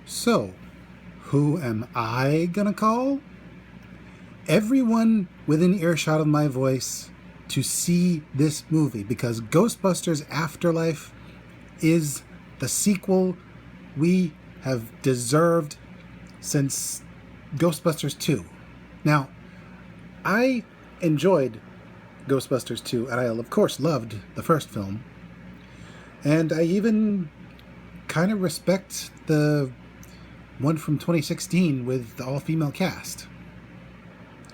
So, who am I gonna call? Everyone within earshot of my voice to see this movie, because Ghostbusters Afterlife is the sequel we have deserved since Ghostbusters 2. Now, I enjoyed Ghostbusters 2, and I, of course, loved the first film. And I even kind of respect the one from 2016 with the all-female cast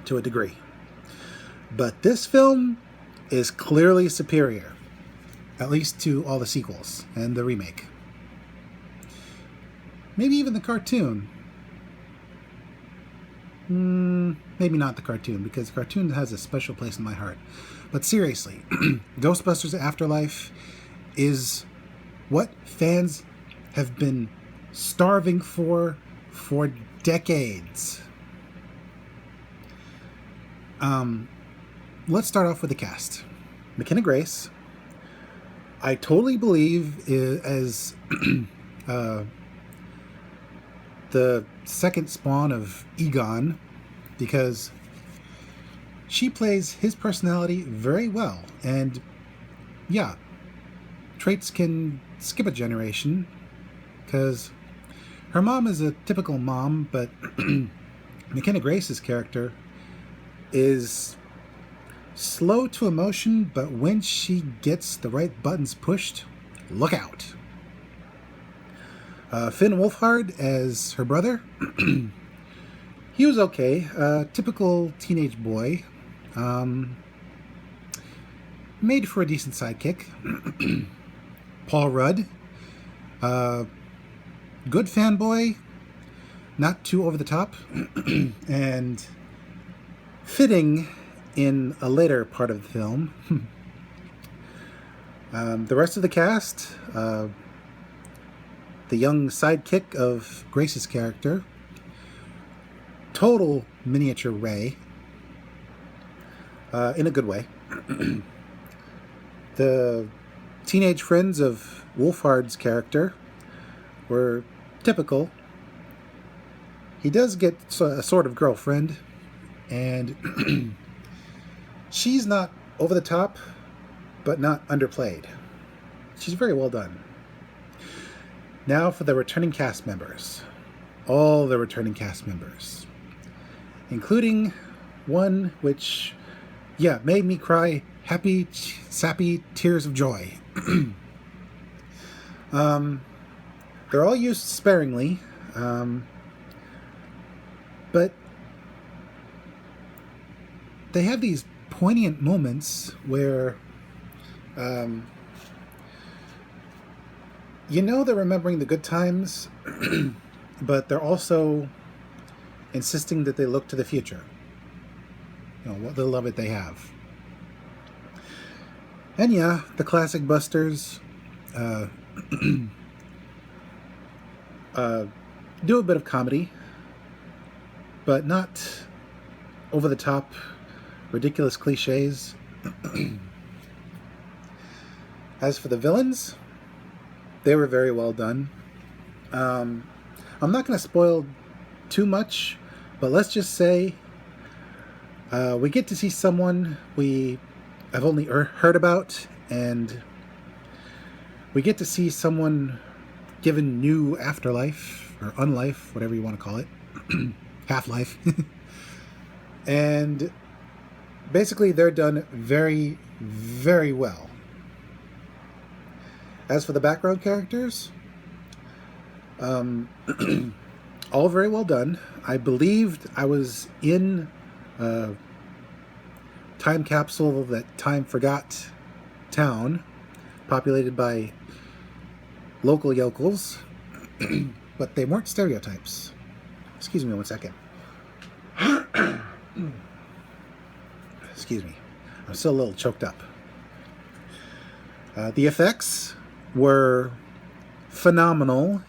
to a degree. But this film is clearly superior, at least to all the sequels and the remake. Maybe even the cartoon. Maybe not the cartoon, because the cartoon has a special place in my heart. But seriously, Ghostbusters Afterlife is what fans have been starving for decades. Let's start off with the cast. McKenna Grace, I totally believe, is the second spawn of Egon, because she plays his personality very well. And yeah, traits can skip a generation, because her mom is a typical mom, but McKenna Grace's character is slow to emotion, but when she gets the right buttons pushed, look out. Finn Wolfhard as her brother. He was okay. Typical teenage boy. Made for a decent sidekick. Paul Rudd. Good fanboy. Not too over the top. And fitting in a later part of the film. The rest of the cast, the young sidekick of Grace's character, total miniature Ray, in a good way. The teenage friends of Wolfhard's character were typical. He does get a sort of girlfriend, and she's not over the top, but not underplayed. She's very well done. Now for the returning cast members. All the returning cast members. Including one which, made me cry happy, sappy tears of joy. They're all used sparingly, but they have these poignant moments where they're remembering the good times, but they're also insisting that they look to the future. What little of it they have. And the classic Busters do a bit of comedy, but not over the top ridiculous cliches. As for the villains, they were very well done. I'm not going to spoil too much, but let's just say we get to see someone we have only heard about, and we get to see someone given new afterlife, or unlife, whatever you want to call it. Half-life. And basically they're done very, very well. As for the background characters, all very well done. I believed I was in a time capsule that time forgot town, populated by local yokels, but they weren't stereotypes. Excuse me 1 second. Excuse me. I'm still a little choked up. The effects were phenomenal.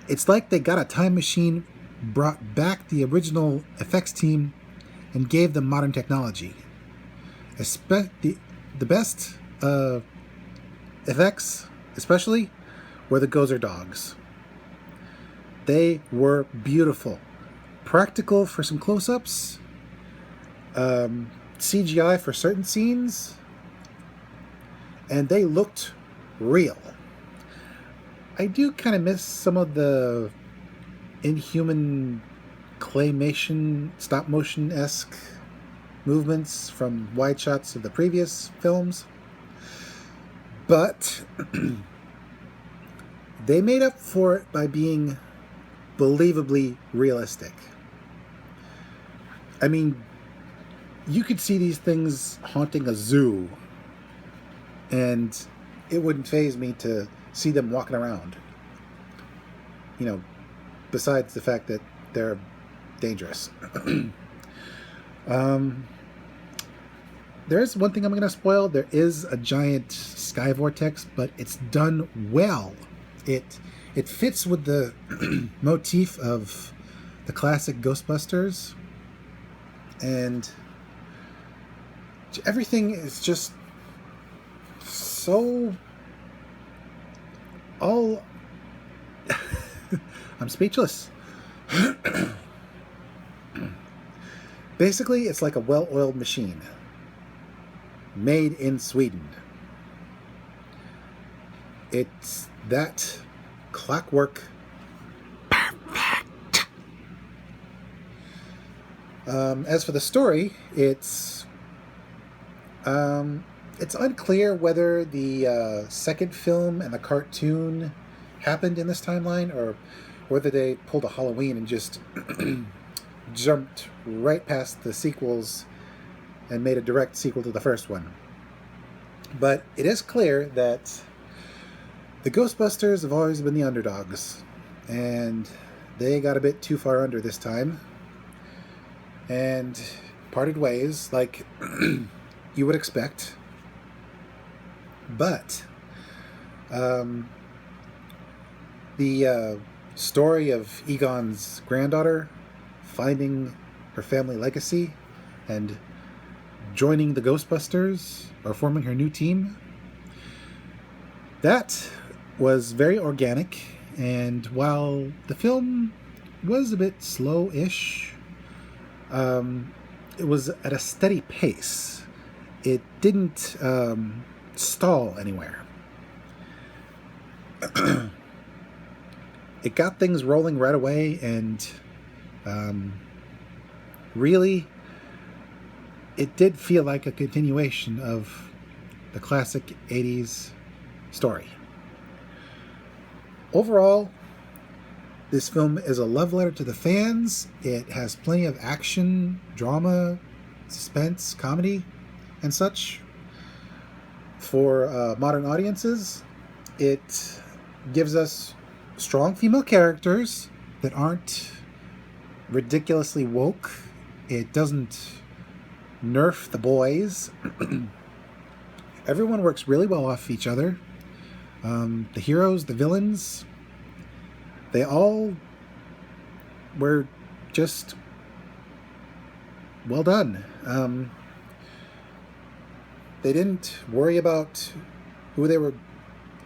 It's like they got a time machine, brought back the original effects team, and gave them modern technology. The best effects, especially, were the Gozer dogs. They were beautiful. Practical for some close-ups. CGI for certain scenes. And they looked real. I do kind of miss some of the inhuman claymation, stop-motion-esque movements from wide shots of the previous films. But they made up for it by being believably realistic. I mean, you could see these things haunting a zoo, and it wouldn't faze me to see them walking around. You know, besides the fact that they're dangerous. There is one thing I'm going to spoil. There is a giant sky vortex, but it's done well. It fits with the motif of the classic Ghostbusters, and everything is just so all I'm speechless. Basically, it's like a well-oiled machine made in Sweden. It's that clockwork perfect. As for the story, it's unclear whether the second film and the cartoon happened in this timeline, or whether they pulled a Halloween and just jumped right past the sequels and made a direct sequel to the first one. But it is clear that the Ghostbusters have always been the underdogs, and they got a bit too far under this time and parted ways like you would expect. But the story of Egon's granddaughter finding her family legacy and joining the Ghostbusters, or forming her new team, that was very organic. And while the film was a bit slow-ish, it was at a steady pace. It didn't stall anywhere. It got things rolling right away, and really, it did feel like a continuation of the classic 80s story. Overall, this film is a love letter to the fans. It has plenty of action, drama, suspense, comedy, and such for modern audiences. It gives us strong female characters that aren't ridiculously woke. It doesn't nerf the boys. Everyone works really well off each other. The heroes, the villains, they all were just well done. They didn't worry about who they were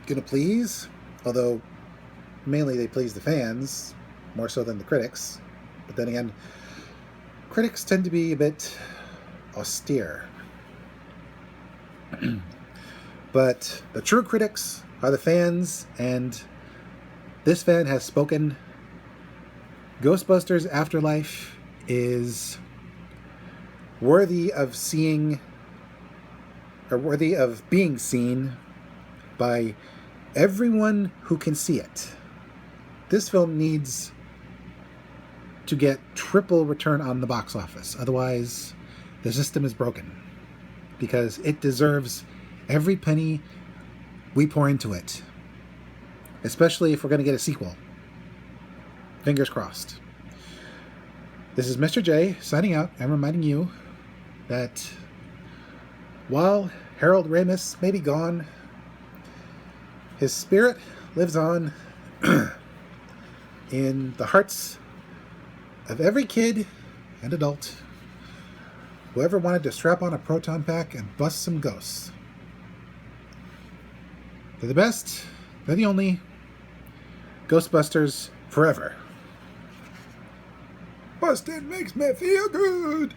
going to please, although mainly they pleased the fans more so than the critics. But then again, critics tend to be a bit austere. But the true critics are the fans, and this fan has spoken. Ghostbusters Afterlife is worthy of being seen by everyone who can see it. This film needs to get triple return on the box office. Otherwise, the system is broken, because it deserves every penny we pour into it, especially if we're going to get a sequel. Fingers crossed. This is Mr. J signing out and reminding you that while Harold Ramis may be gone, his spirit lives on in the hearts of every kid and adult who ever wanted to strap on a proton pack and bust some ghosts. They're the best. They're the only. Ghostbusters forever. Busted makes me feel good.